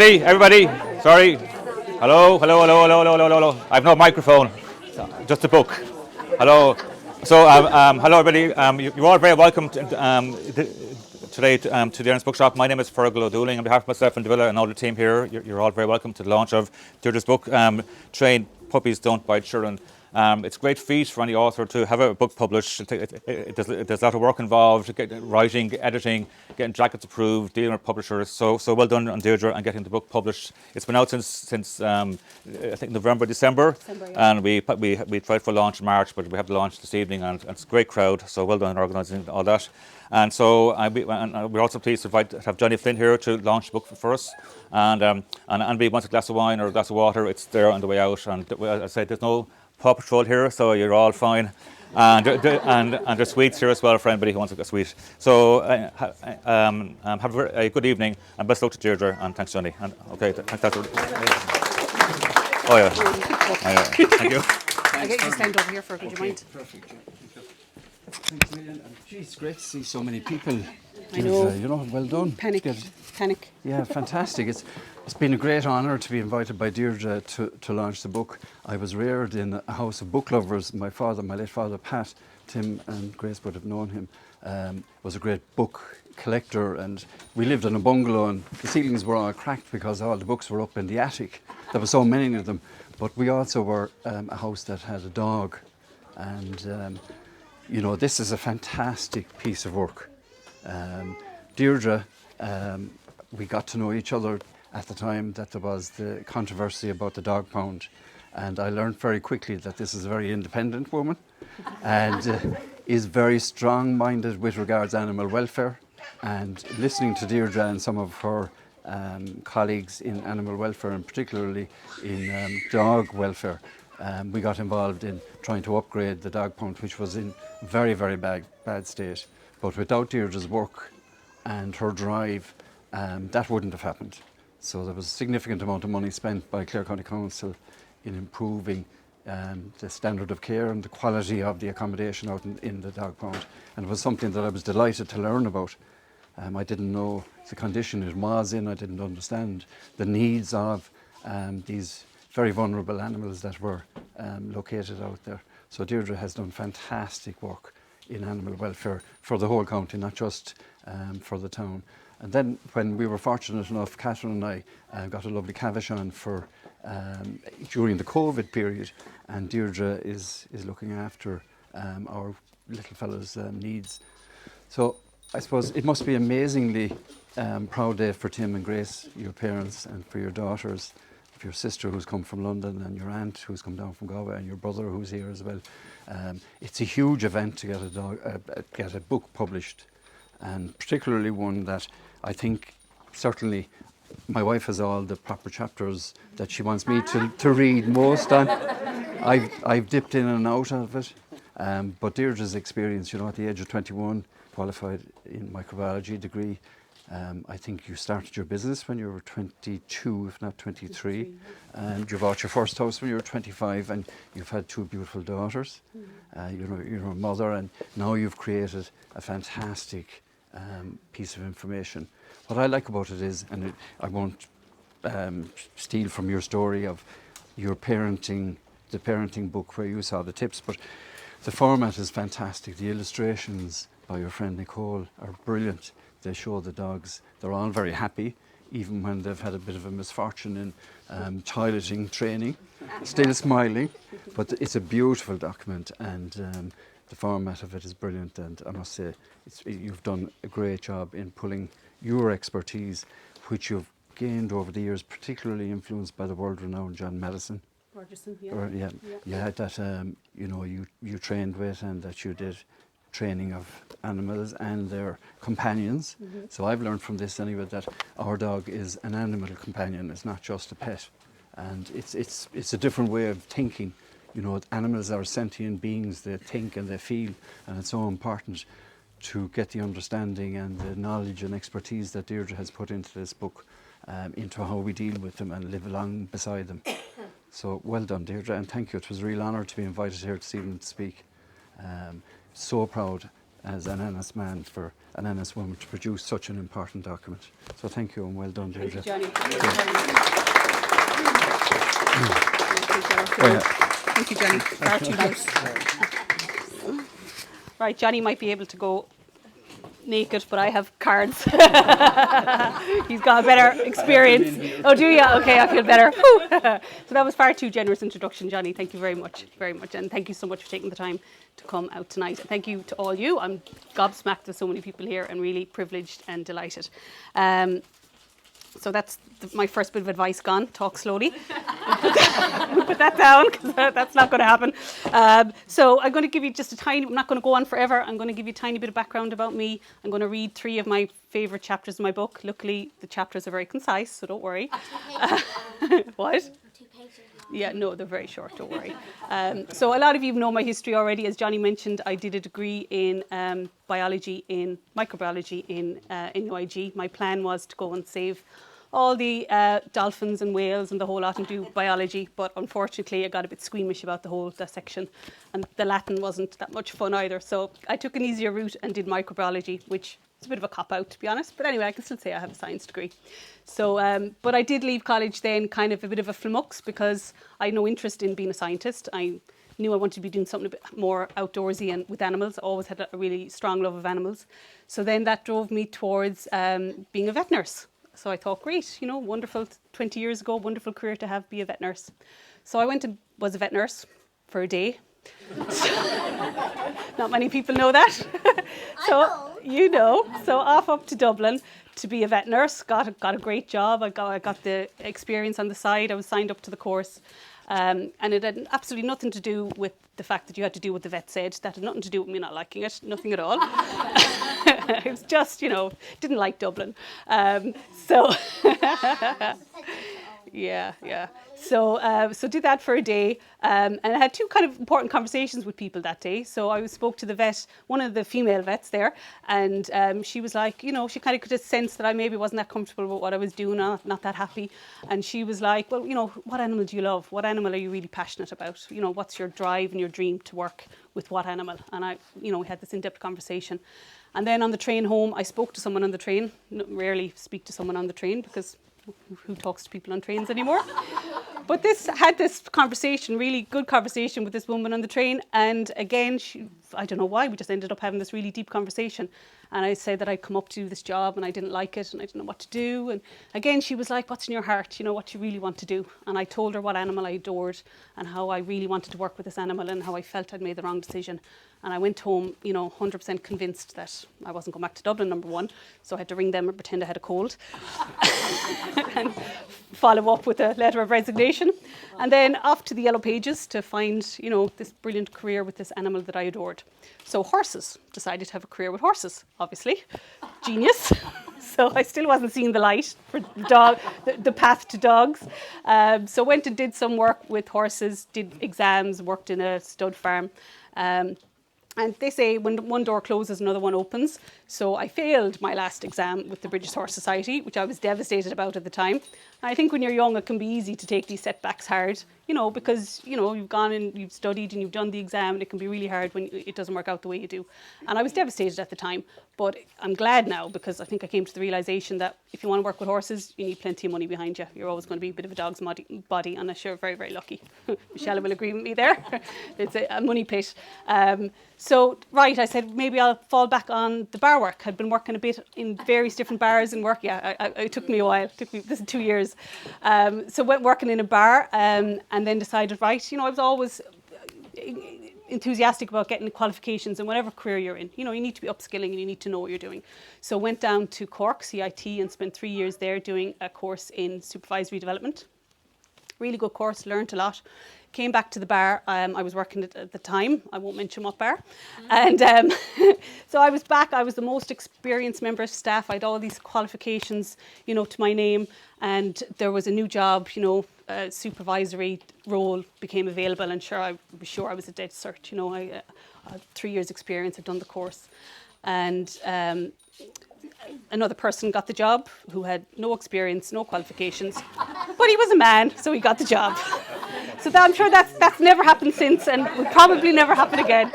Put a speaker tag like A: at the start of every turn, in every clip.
A: Hey, everybody. Sorry. Hello, hello, hello, hello, hello, hello, hello. I have no microphone, just a book. Hello. So, hello, everybody. You're all very welcome today to the Ennis Bookshop. My name is Fergal O'Dooling. On behalf of myself and Davila and all the team here, you're all very welcome to the launch of Deirdre's book, Trained Puppies, Don't Bite Children. It's a great feat for any author to have a book published. There's a lot of work involved, writing, editing, getting jackets approved, dealing with publishers. So well done on Deirdre and getting the book published. It's been out since I think November, December, yeah. And we tried for launch in March, but we have the launch this evening, and it's a great crowd. So well done in organising all that. And so we're also pleased to have Johnney Flynn here to launch the book for us. And anybody wants a glass of wine or a glass of water, it's there on the way out. And as I said, there's no Paw Patrol here, so you're all fine. And there's sweets here as well for anybody who wants a sweet. So have a good evening, and best luck to Deirdre, and thanks, Johnny. And okay, thanks. Oh yeah. Thank you.
B: I'll get you to stand over here for. Would you mind?
C: Perfect. Thanks a million. Geez, great to see so many people.
B: I know.
C: Well done.
B: Panic.
C: Yeah, fantastic. It's been a great honour to be invited by Deirdre to launch the book. I was reared in a house of book lovers. My late father, Pat, Tim and Grace would have known him, was a great book collector, and we lived in a bungalow and the ceilings were all cracked because all the books were up in the attic. There were so many of them. But we also were a house that had a dog, and this is a fantastic piece of work. Deirdre, we got to know each other at the time that there was the controversy about the dog pound, and I learned very quickly that this is a very independent woman and is very strong-minded with regards to animal welfare. And listening to Deirdre and some of her colleagues in animal welfare, and particularly in dog welfare, we got involved in trying to upgrade the dog pound, which was in very, very bad state. But without Deirdre's work and her drive, that wouldn't have happened. So there was a significant amount of money spent by Clare County Council in improving the standard of care and the quality of the accommodation out in the dog pound. And it was something that I was delighted to learn about. I didn't know the condition it was in. I didn't understand the needs of these very vulnerable animals that were located out there. So Deirdre has done fantastic work in animal welfare for the whole county, not just for the town. And then when we were fortunate enough, Catherine and I got a lovely cavachon for during the COVID period, and Deirdre is looking after our little fella's needs. So I suppose it must be amazingly proud day for Tim and Grace, your parents, and for your daughters, for your sister who's come from London, and your aunt who's come down from Galway, and your brother who's here as well. It's a huge event to get a book published, and particularly one that I think certainly my wife has all the proper chapters that she wants me to read most on. I've dipped in and out of it, but Deirdre's experience, at the age of 21, qualified in microbiology degree. I think you started your business when you were 22, if not 23, and you bought your first house when you were 25, and you've had two beautiful daughters. You're a mother, and now you've created a fantastic piece of information. What I like about it is, and I won't steal from your story of your parenting, the parenting book where you saw the tips, but the format is fantastic. The illustrations by your friend Nicole are brilliant. They show the dogs, they're all very happy, even when they've had a bit of a misfortune in toileting training, still smiling. But it's a beautiful document, and the format of it is brilliant. And I must say, you've done a great job in pulling your expertise, which you've gained over the years, particularly influenced by the world-renowned John Madison. That you trained with, and that you did training of animals and their companions. Mm-hmm. So I've learned from this anyway that our dog is an animal companion. It's not just a pet, and it's a different way of thinking. Animals are sentient beings. They think and they feel, and it's so important to get the understanding and the knowledge and expertise that Deirdre has put into this book, into how we deal with them and live along beside them. So well done, Deirdre, and thank you. It was a real honour to be invited here this evening to speak. So proud as an Ennis man for an Ennis woman to produce such an important document. So thank you and well done, Deirdre.
B: Johnny.
C: Yeah.
B: Thank you, Johnny. Far too nice. Right, Johnny might be able to go naked, but I have cards. He's got a better experience. Oh, do you? Okay, I feel better. So that was far too generous introduction, Johnny. Thank you very much, and thank you so much for taking the time to come out tonight. And thank you to all you. I'm gobsmacked with so many people here, and really privileged and delighted. So that's my first bit of advice gone. Talk slowly. We'll put that down because that's not going to happen. So I'm going to give you just I'm not going to go on forever. I'm going to give you a tiny bit of background about me. I'm going to read 3 of my favourite chapters of my book. Luckily, the chapters are very concise, so don't worry. What?
D: 2 pages long.
B: Yeah, no, they're very short, don't worry. So a lot of you know my history already. As Johnny mentioned, I did a degree in microbiology in NUIG. My plan was to go and save all the dolphins and whales and the whole lot and do biology, but unfortunately I got a bit squeamish about the whole dissection, and the Latin wasn't that much fun either. So I took an easier route and did microbiology, which is a bit of a cop-out, to be honest. But anyway, I can still say I have a science degree. So, but I did leave college then kind of a bit of a flummox because I had no interest in being a scientist. I knew I wanted to be doing something a bit more outdoorsy and with animals. I always had a really strong love of animals. So then that drove me towards being a vet nurse. So I thought, great, wonderful, 20 years ago, wonderful career to have, be a vet nurse. So I went and was a vet nurse for a day. Not many people know that. So, so off up to Dublin to be a vet nurse, got a great job. I got the experience on the side. I was signed up to the course. And it had absolutely nothing to do with the fact that you had to do what the vet said. That had nothing to do with me not liking it, nothing at all. It was just, didn't like Dublin. Yeah. So did that for a day, and I had 2 kind of important conversations with people that day. So I spoke to the vet, one of the female vets there, and she was like, she kind of could have sensed that I maybe wasn't that comfortable with what I was doing, not that happy. And she was like, well, what animal do you love? What animal are you really passionate about? What's your drive and your dream to work with what animal? And we had this in-depth conversation. And then on the train home, I spoke to someone on the train. Rarely speak to someone on the train because who talks to people on trains anymore? But had this conversation, really good conversation with this woman on the train. And again, I don't know why, we just ended up having this really deep conversation. And I said that I'd come up to do this job and I didn't like it and I didn't know what to do. And again, she was like, what's in your heart? What you really want to do? And I told her what animal I adored and how I really wanted to work with this animal and how I felt I'd made the wrong decision. And I went home, 100% convinced that I wasn't going back to Dublin, number one. So I had to ring them and pretend I had a cold. And follow up with a letter of resignation. And then off to the Yellow Pages to find, this brilliant career with this animal that I adored. So horses. Decided to have a career with horses, obviously. Genius. So I still wasn't seeing the light for the path to dogs. So went and did some work with horses, did exams, worked in a stud farm. And they say when one door closes, another one opens. So I failed my last exam with the British Horse Society, which I was devastated about at the time. And I think when you're young, it can be easy to take these setbacks hard, because, you've gone and you've studied and you've done the exam, and it can be really hard when it doesn't work out the way you do. And I was devastated at the time, but I'm glad now because I think I came to the realisation that if you want to work with horses, you need plenty of money behind you. You're always going to be a bit of a dog's body, and I'm sure very, very lucky. Michelle will agree with me there. It's a money pit. So, I said, maybe I'll fall back on the bar work. I'd been working a bit in various different bars and work. Yeah, it took me a while. This is 2 years. So went working in a bar and then decided, I was always enthusiastic about getting the qualifications in whatever career you're in. You need to be upskilling and you need to know what you're doing. So went down to Cork, CIT, and spent 3 years there doing a course in supervisory development. Really good course, learned a lot. Came back to the bar. I was working at the time. I won't mention what bar. And so I was back. I was the most experienced member of staff. I had all these qualifications, to my name. And there was a new job, a supervisory role became available. And I was sure I was a dead cert. I had 3 years experience. I'd done the course. And another person got the job who had no experience, no qualifications, but he was a man, so he got the job. So I'm sure that's never happened since and will probably never happen again.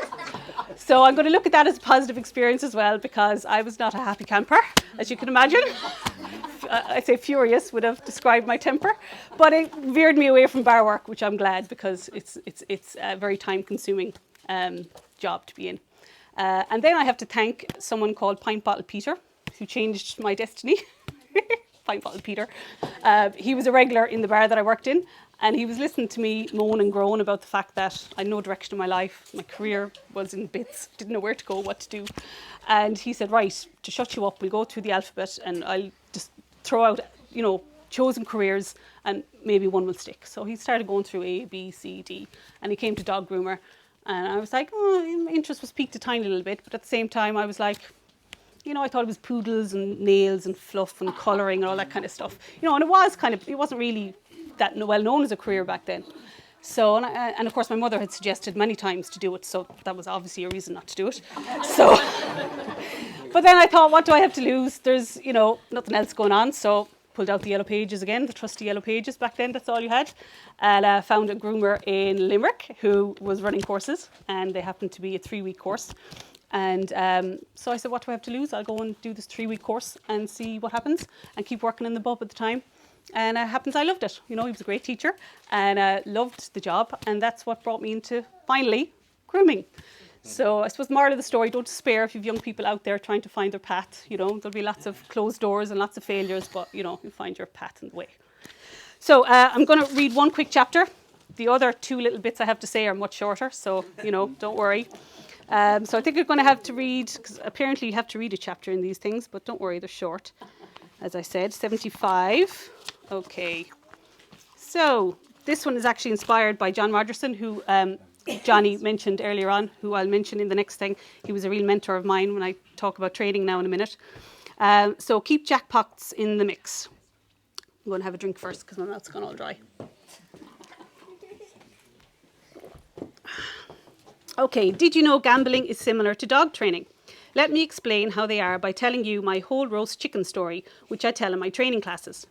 B: So I'm going to look at that as a positive experience as well, because I was not a happy camper, as you can imagine. I'd say furious would have described my temper, but it veered me away from bar work, which I'm glad, because it's a very time-consuming job to be in. And then I have to thank someone called Pint Bottle Peter, who changed my destiny. Pint Bottle Peter. He was a regular in the bar that I worked in, and he was listening to me moan and groan about the fact that I had no direction in my life. My career was in bits, didn't know where to go, what to do. And he said, right, to shut you up, we'll go through the alphabet and I'll just throw out, chosen careers and maybe one will stick. So he started going through A, B, C, D, and he came to dog groomer. And I was like, my interest was piqued a tiny little bit, but at the same time I was like, I thought it was poodles and nails and fluff and colouring and all that kind of stuff. And it wasn't really that well known as a career back then. So, and of course my mother had suggested many times to do it, so that was obviously a reason not to do it. So, but then I thought, what do I have to lose? There's, nothing else going on, so pulled out the yellow pages again, the trusty yellow pages back then, that's all you had. And found a groomer in Limerick who was running courses, and they happened to be a 3-week course. And so I said, what do I have to lose? I'll go and do this 3-week course and see what happens, and keep working in the pub at the time. And it happens I loved it. He was a great teacher, and loved the job, and that's what brought me into, finally, grooming. So I suppose the moral of the story, don't despair if you've young people out there trying to find their path. There'll be lots of closed doors and lots of failures, but you'll find your path in the way. So I'm going to read one quick chapter. The other 2 little bits I have to say are much shorter, so don't worry. So I think you're going to have to read, because apparently you have to read a chapter in these things, but don't worry, they're short. As I said, 75. Okay. So this one is actually inspired by John Rogerson, who Johnney mentioned earlier on, who I'll mention in the next thing. He was a real mentor of mine when I talk about trading now in a minute. So keep jackpots in the mix. I'm going to have a drink first because my mouth's gone all dry. Okay, did you know gambling is similar to dog training? Let me explain how they are by telling you my whole roast chicken story, which I tell in my training classes.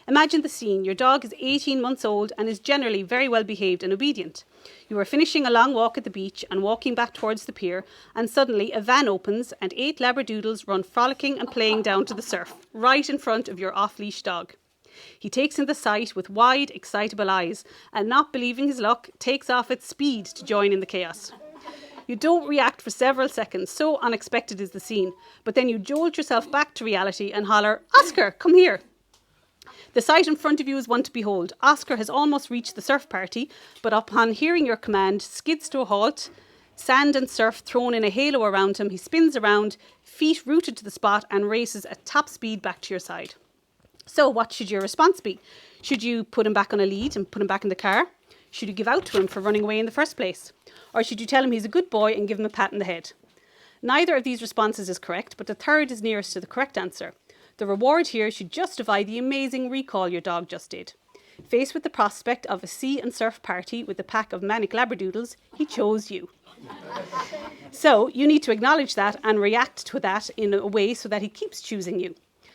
B: Imagine the scene. Your dog is 18 months old and is generally very well behaved and obedient. You are finishing a long walk at the beach and walking back towards the pier, and suddenly a van opens and 8 labradoodles run frolicking and playing down to the surf, right in front of your off-leash dog. He takes in the sight with wide, excitable eyes, and not believing his luck, takes off at speed to join in the chaos. You don't react for several seconds, so unexpected is the scene, but then you jolt yourself back to reality and holler, "Oscar, come here!" The sight in front of you is one to behold. Oscar has almost reached the surf party, but upon hearing your command, skids to a halt, sand and surf thrown in a halo around him, he spins around, feet rooted to the spot, and races at top speed back to your side. So what should your response be? Should you put him back on a lead and put him back in the car? Should you give out to him for running away in the first place? Or should you tell him he's a good boy and give him a pat on the head? Neither of these responses is correct, but the third is nearest to the correct answer. The reward here should justify the amazing recall your dog just did. Faced with the prospect of a sea and surf party with a pack of manic labradoodles, he chose you. So you need to acknowledge that and react to that in a way so that he keeps choosing you.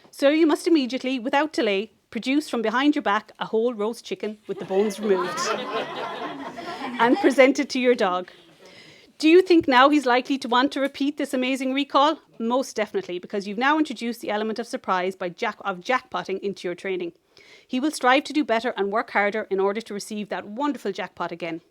B: So you must immediately, without delay, produce from behind your back a whole roast chicken with the bones removed and present it to your dog. Do you think now he's likely to want to repeat this amazing recall? Most definitely, because you've now introduced the element of surprise of jackpotting into your training. He will strive to do better and work harder in order to receive that wonderful jackpot again.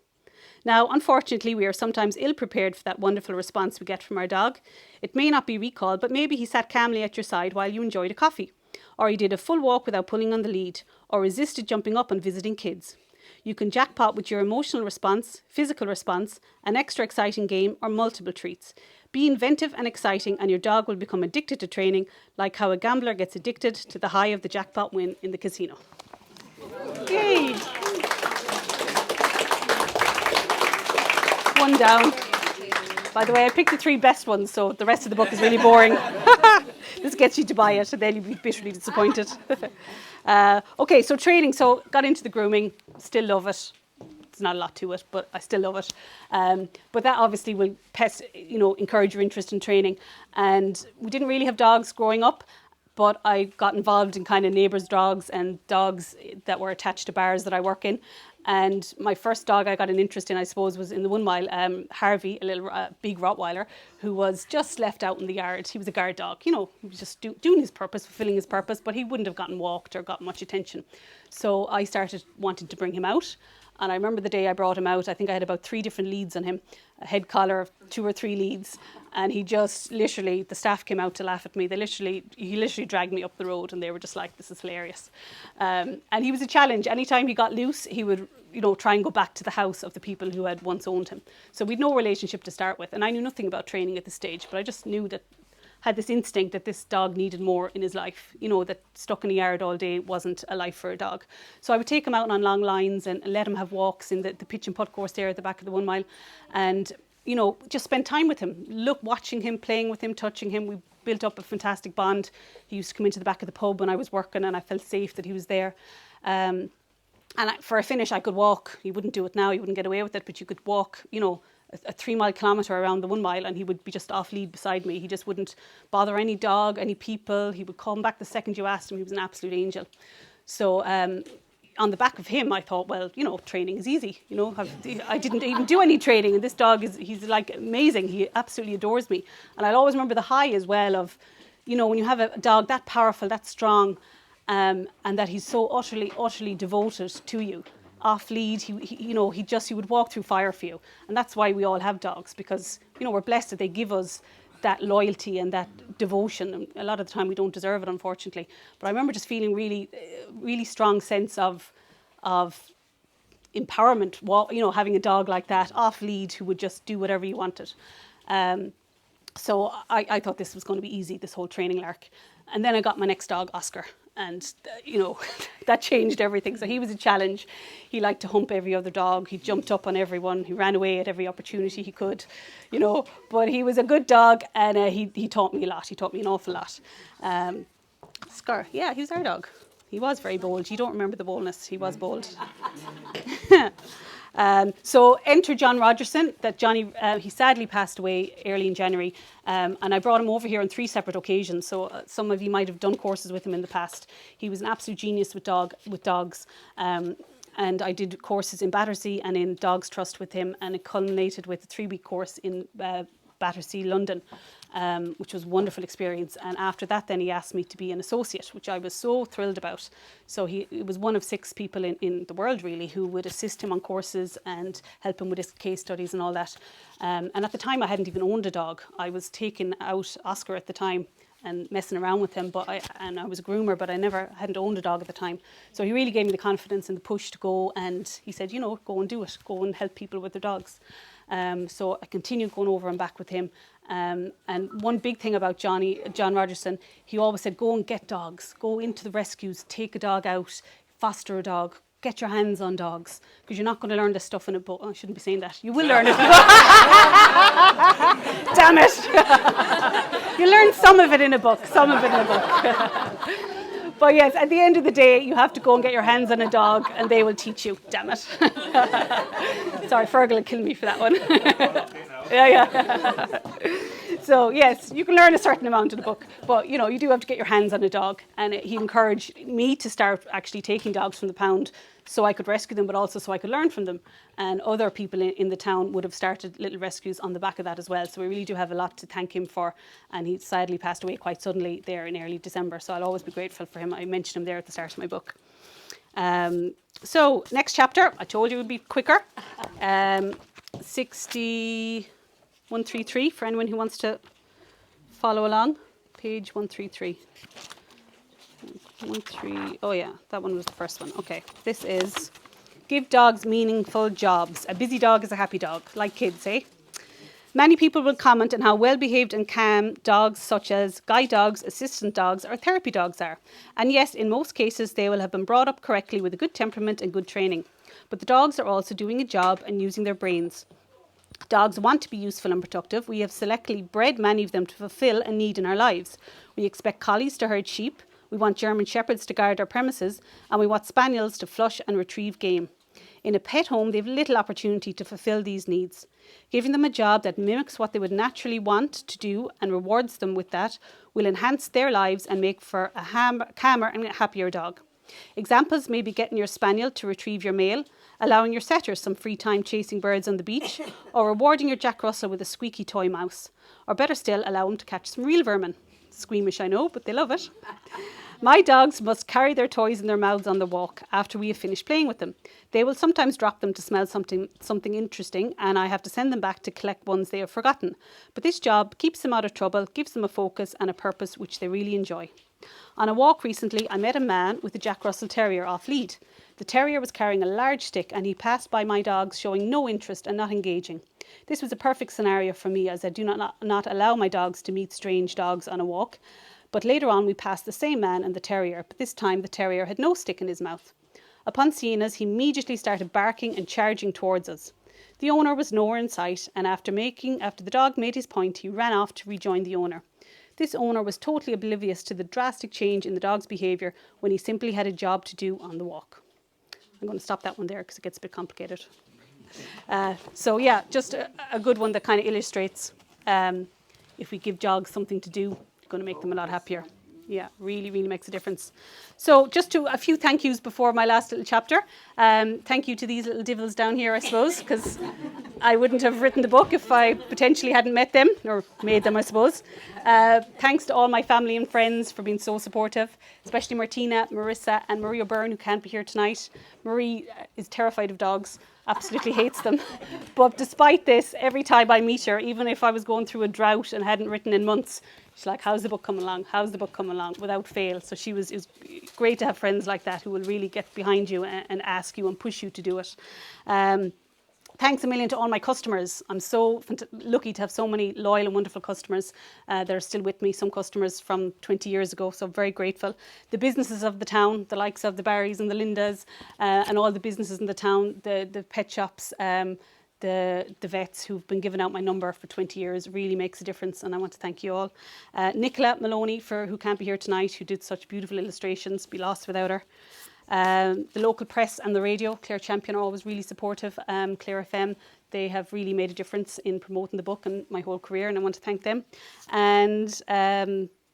B: Now, unfortunately, we are sometimes ill-prepared for that wonderful response we get from our dog. It may not be recall, but maybe he sat calmly at your side while you enjoyed a coffee, or he did a full walk without pulling on the lead, or resisted jumping up and visiting kids. You can jackpot with your emotional response, physical response, an extra exciting game, or multiple treats. Be inventive and exciting, and your dog will become addicted to training, like how a gambler gets addicted to the high of the jackpot win in the casino. Yay! One down. By the way, I picked the 3 best ones, so the rest of the book is really boring. This gets you to buy it, and then you'll be bitterly disappointed. Okay, so training. So got into the grooming, still love it. There's not a lot to it, but I still love it. But that obviously will encourage your interest in training. And we didn't really have dogs growing up, but I got involved in kind of neighbours' dogs and dogs that were attached to bars that I work in. And my first dog I got an interest in, I suppose, was in the 1 mile, Harvey, a little big Rottweiler, who was just left out in the yard. He was a guard dog, you know, he was just doing his purpose, fulfilling his purpose, but he wouldn't have gotten walked or got much attention. So I started wanting to bring him out. And I remember the day I brought him out, I think I had about 3 different leads on him, a head collar, 2 or 3 leads. And he just literally, the staff came out to laugh at me. He literally dragged me up the road and they were just like, this is hilarious. And he was a challenge. Anytime he got loose, he would, you know, try and go back to the house of the people who had once owned him. So we'd no relationship to start with. And I knew nothing about training at this stage, but I just knew that, had this instinct that this dog needed more in his life, you know, that stuck in a yard all day wasn't a life for a dog. So I would take him out on long lines and let him have walks in the pitch and putt course there at the back of the 1 mile. And, you know, just spend time with him, watching him, playing with him, touching him. We built up a fantastic bond. He used to come into the back of the pub when I was working and I felt safe that he was there. For a finish, I could walk. He wouldn't do it now, he wouldn't get away with it, but you could walk, you know, a 3 mile kilometre around the 1 mile and he would be just off lead beside me. He just wouldn't bother any dog, any people. He would come back the second you asked him. He was an absolute angel. So on the back of him, I thought, well, you know, training is easy. You know, I didn't even do any training and this dog he's like amazing. He absolutely adores me. And I'll always remember the high as well of, you know, when you have a dog that powerful, that strong, and that he's so utterly devoted to you. Off lead, he would walk through fire for you. And that's why we all have dogs, because, you know, we're blessed that they give us that loyalty and that devotion. And a lot of the time we don't deserve it, unfortunately. But I remember just feeling really strong sense of empowerment, you know, having a dog like that off lead who would just do whatever you wanted. So I thought this was going to be easy, this whole training lark. And then I got my next dog, Oscar. And, you know, that changed everything. So he was a challenge. He liked to hump every other dog. He jumped up on everyone. He ran away at every opportunity he could, you know. But he was a good dog and he taught me a lot. He taught me an awful lot. Oscar, yeah, he was our dog. He was very bold. You don't remember the boldness. He was bold. So enter John Rogerson, that Johnny, he sadly passed away early in January, and I brought him over here on 3 separate occasions, so some of you might have done courses with him in the past. He was an absolute genius with dogs, and I did courses in Battersea and in Dogs Trust with him, and it culminated with a 3-week course in Battersea, London, which was a wonderful experience. And after that, then he asked me to be an associate, which I was so thrilled about. So he was one of 6 people in the world, really, who would assist him on courses and help him with his case studies and all that. And at the time, I hadn't even owned a dog. I was taking out Oscar at the time and messing around with him, and I was a groomer, but I hadn't owned a dog at the time. So he really gave me the confidence and the push to go, and he said, you know, go and do it, go and help people with their dogs. So I continued going over and back with him. And one big thing about John Rogerson, he always said, go and get dogs, go into the rescues, take a dog out, foster a dog, get your hands on dogs, because you're not going to learn this stuff in a book. Oh, I shouldn't be saying that. You will learn it. Damn it. You learn some of it in a book, But yes, at the end of the day, you have to go and get your hands on a dog and they will teach you. Damn it. Sorry, Fergal will kill me for that one. Yeah. So yes, you can learn a certain amount in the book, but you know, you do have to get your hands on a dog. And he encouraged me to start actually taking dogs from the pound so I could rescue them, but also so I could learn from them. And other people in the town would have started little rescues on the back of that as well. So we really do have a lot to thank him for. And he sadly passed away quite suddenly there in early December. So I'll always be grateful for him. I mentioned him there at the start of my book. So next chapter, I told you it would be quicker. 133 for anyone who wants to follow along. Page 133. Oh yeah, that one was the first one. Okay, this is give dogs meaningful jobs. A busy dog is a happy dog, like kids, eh? Many people will comment on how well-behaved and calm dogs such as guide dogs, assistant dogs or therapy dogs are. And yes, in most cases they will have been brought up correctly with a good temperament and good training. But the dogs are also doing a job and using their brains. Dogs want to be useful and productive. We have selectively bred many of them to fulfill a need in our lives. We expect collies to herd sheep. We want German shepherds to guard our premises, and we want spaniels to flush and retrieve game. In a pet home, they have little opportunity to fulfill these needs. Giving them a job that mimics what they would naturally want to do and rewards them with that will enhance their lives and make for a calmer and happier dog. Examples may be getting your spaniel to retrieve your mail, allowing your setter some free time chasing birds on the beach, or rewarding your Jack Russell with a squeaky toy mouse. Or better still, allow them to catch some real vermin. Squeamish, I know, but they love it. My dogs must carry their toys in their mouths on the walk after we have finished playing with them. They will sometimes drop them to smell something interesting, and I have to send them back to collect ones they have forgotten. But this job keeps them out of trouble, gives them a focus and a purpose which they really enjoy. On a walk recently, I met a man with a Jack Russell Terrier off lead. The terrier was carrying a large stick and he passed by my dogs showing no interest and not engaging. This was a perfect scenario for me, as I do not allow my dogs to meet strange dogs on a walk. But later on we passed the same man and the terrier, but this time the terrier had no stick in his mouth. Upon seeing us, he immediately started barking and charging towards us. The owner was nowhere in sight, and after the dog made his point, he ran off to rejoin the owner. This owner was totally oblivious to the drastic change in the dog's behaviour when he simply had a job to do on the walk. I'm going to stop that one there because it gets a bit complicated. So yeah, just a good one that kind of illustrates if we give dogs something to do, it's going to make them a lot happier. Yeah, really, really makes a difference. So just a few thank yous before my last little chapter. Thank you to these little divils down here, I suppose, because I wouldn't have written the book if I potentially hadn't met them, or made them, I suppose. Thanks to all my family and friends for being so supportive, especially Martina, Marissa and Marie O'Byrne, who can't be here tonight. Marie is terrified of dogs, absolutely hates them. But despite this, every time I meet her, even if I was going through a drought and hadn't written in months, she's like, how's the book coming along? How's the book coming along? Without fail. So it was great to have friends like that who will really get behind you and ask you and push you to do it. Thanks a million to all my customers. I'm so lucky to have so many loyal and wonderful customers that are still with me. Some customers from 20 years ago, so very grateful. The businesses of the town, the likes of the Barrys and the Lindas, and all the businesses in the town, the pet shops, the vets who've been giving out my number for 20 years really makes a difference, and I want to thank you all. Nicola Maloney, who can't be here tonight, who did such beautiful illustrations, be lost without her. The local press and the radio, Clare Champion, are always really supportive. Clare FM, they have really made a difference in promoting the book and my whole career, and I want to thank them. And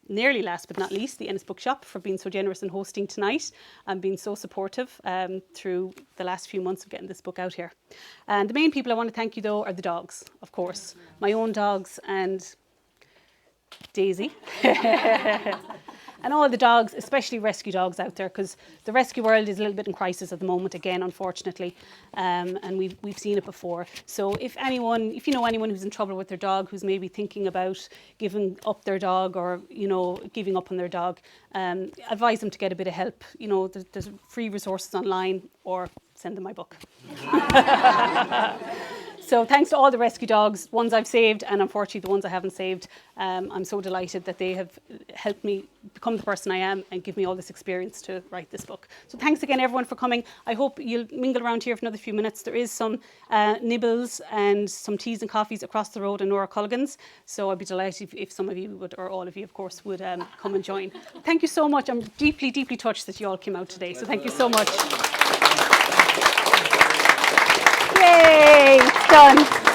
B: nearly last but not least, the Ennis Bookshop for being so generous in hosting tonight and being so supportive through the last few months of getting this book out here. And the main people I want to thank you though are the dogs, of course. My own dogs and Daisy. And all the dogs, especially rescue dogs out there, because the rescue world is a little bit in crisis at the moment again, unfortunately, and we've seen it before. So if you know anyone who's in trouble with their dog, who's maybe thinking about giving up their dog or giving up on their dog, advise them to get a bit of help. There's free resources online, or send them my book. So thanks to all the rescue dogs, ones I've saved and unfortunately the ones I haven't saved. I'm so delighted that they have helped me become the person I am and give me all this experience to write this book. So thanks again everyone for coming. I hope you'll mingle around here for another few minutes. There is some nibbles and some teas and coffees across the road in Nora Culligan's. So I'd be delighted if some of you would, or all of you of course, would come and join. Thank you so much. I'm deeply, deeply touched that you all came out today. So thank you so much. Yay, it's done.